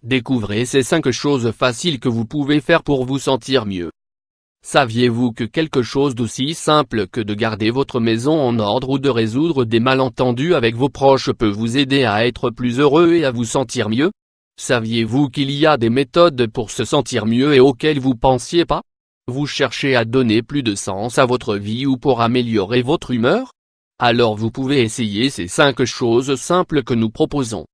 Découvrez ces 5 choses faciles que vous pouvez faire pour vous sentir mieux. Saviez-vous que quelque chose d'aussi simple que de garder votre maison en ordre ou de résoudre des malentendus avec vos proches peut vous aider à être plus heureux et à vous sentir mieux? Saviez-vous qu'il y a des méthodes pour se sentir mieux et auxquelles vous pensiez pas? Vous cherchez à donner plus de sens à votre vie ou pour améliorer votre humeur? Alors vous pouvez essayer ces 5 choses simples que nous proposons.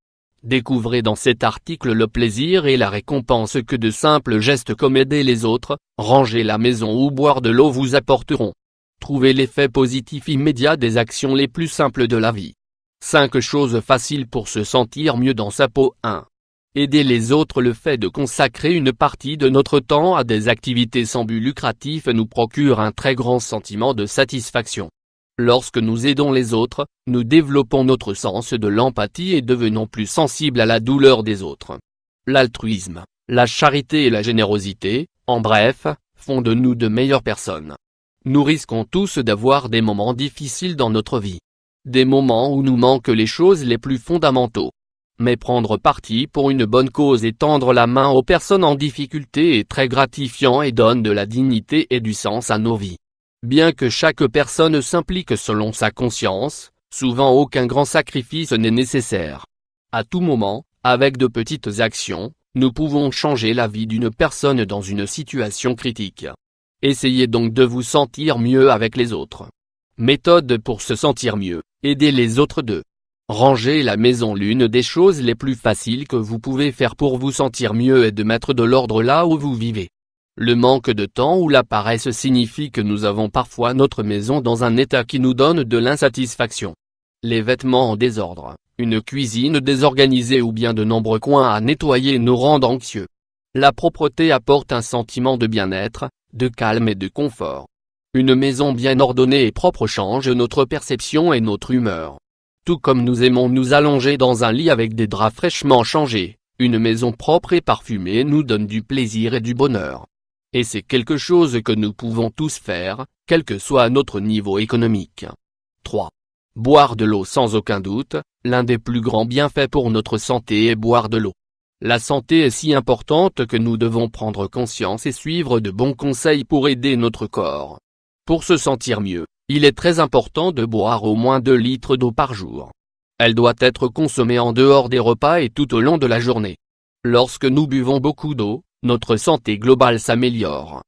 Découvrez dans cet article le plaisir et la récompense que de simples gestes comme aider les autres, ranger la maison ou boire de l'eau vous apporteront. Trouvez l'effet positif immédiat des actions les plus simples de la vie. 5 choses faciles pour se sentir mieux dans sa peau. 1. Aider les autres. Le fait de consacrer une partie de notre temps à des activités sans but lucratif nous procure un très grand sentiment de satisfaction. Lorsque nous aidons les autres, nous développons notre sens de l'empathie et devenons plus sensibles à la douleur des autres. L'altruisme, la charité et la générosité, en bref, font de nous de meilleures personnes. Nous risquons tous d'avoir des moments difficiles dans notre vie. Des moments où nous manquent les choses les plus fondamentaux. Mais prendre parti pour une bonne cause et tendre la main aux personnes en difficulté est très gratifiant et donne de la dignité et du sens à nos vies. Bien que chaque personne s'implique selon sa conscience, souvent aucun grand sacrifice n'est nécessaire. À tout moment, avec de petites actions, nous pouvons changer la vie d'une personne dans une situation critique. Essayez donc de vous sentir mieux avec les autres. Méthode pour se sentir mieux, aider les autres. 2. Ranger la maison. L'une des choses les plus faciles que vous pouvez faire pour vous sentir mieux est de mettre de l'ordre là où vous vivez. Le manque de temps ou la paresse signifie que nous avons parfois notre maison dans un état qui nous donne de l'insatisfaction. Les vêtements en désordre, une cuisine désorganisée ou bien de nombreux coins à nettoyer nous rendent anxieux. La propreté apporte un sentiment de bien-être, de calme et de confort. Une maison bien ordonnée et propre change notre perception et notre humeur. Tout comme nous aimons nous allonger dans un lit avec des draps fraîchement changés, une maison propre et parfumée nous donne du plaisir et du bonheur. Et c'est quelque chose que nous pouvons tous faire, quel que soit notre niveau économique. 3. Boire de l'eau. Sans aucun doute, l'un des plus grands bienfaits pour notre santé est boire de l'eau. La santé est si importante que nous devons prendre conscience et suivre de bons conseils pour aider notre corps. Pour se sentir mieux, il est très important de boire au moins 2 litres d'eau par jour. Elle doit être consommée en dehors des repas et tout au long de la journée. Lorsque nous buvons beaucoup d'eau, notre santé globale s'améliore.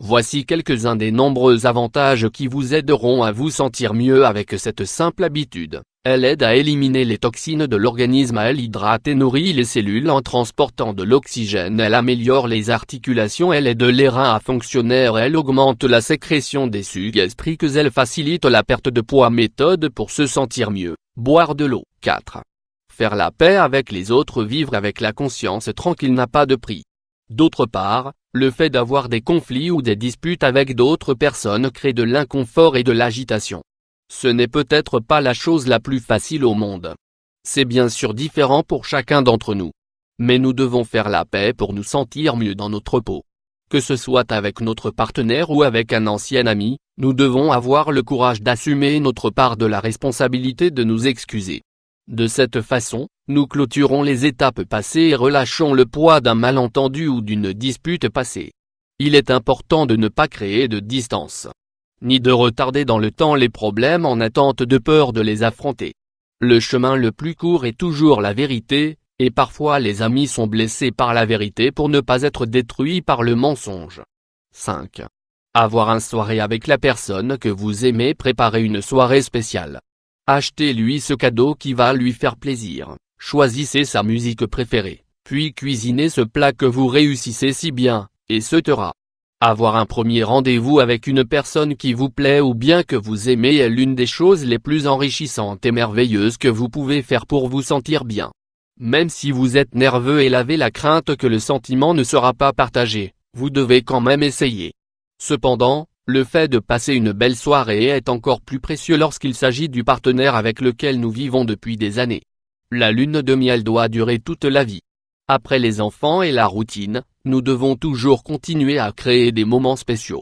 Voici quelques-uns des nombreux avantages qui vous aideront à vous sentir mieux avec cette simple habitude. Elle aide à éliminer les toxines de l'organisme, elle hydrate et nourrit les cellules en transportant de l'oxygène, elle améliore les articulations, elle aide les reins à fonctionner, elle augmente la sécrétion des sucs gastriques, elle facilite la perte de poids. Méthode pour se sentir mieux, boire de l'eau. 4. Faire la paix avec les autres. Vivre avec la conscience tranquille n'a pas de prix. D'autre part, le fait d'avoir des conflits ou des disputes avec d'autres personnes crée de l'inconfort et de l'agitation. Ce n'est peut-être pas la chose la plus facile au monde. C'est bien sûr différent pour chacun d'entre nous. Mais nous devons faire la paix pour nous sentir mieux dans notre peau. Que ce soit avec notre partenaire ou avec un ancien ami, nous devons avoir le courage d'assumer notre part de la responsabilité de nous excuser. De cette façon, nous clôturons les étapes passées et relâchons le poids d'un malentendu ou d'une dispute passée. Il est important de ne pas créer de distance, ni de retarder dans le temps les problèmes en attente de peur de les affronter. Le chemin le plus court est toujours la vérité, et parfois les amis sont blessés par la vérité pour ne pas être détruits par le mensonge. 5. Avoir une soirée avec la personne que vous aimez. Préparez une soirée spéciale. Achetez-lui ce cadeau qui va lui faire plaisir, choisissez sa musique préférée, puis cuisinez ce plat que vous réussissez si bien, etc. Avoir un premier rendez-vous avec une personne qui vous plaît ou bien que vous aimez est l'une des choses les plus enrichissantes et merveilleuses que vous pouvez faire pour vous sentir bien. Même si vous êtes nerveux et avez la crainte que le sentiment ne sera pas partagé, vous devez quand même essayer. Cependant, le fait de passer une belle soirée est encore plus précieux lorsqu'il s'agit du partenaire avec lequel nous vivons depuis des années. La lune de miel doit durer toute la vie. Après les enfants et la routine, nous devons toujours continuer à créer des moments spéciaux.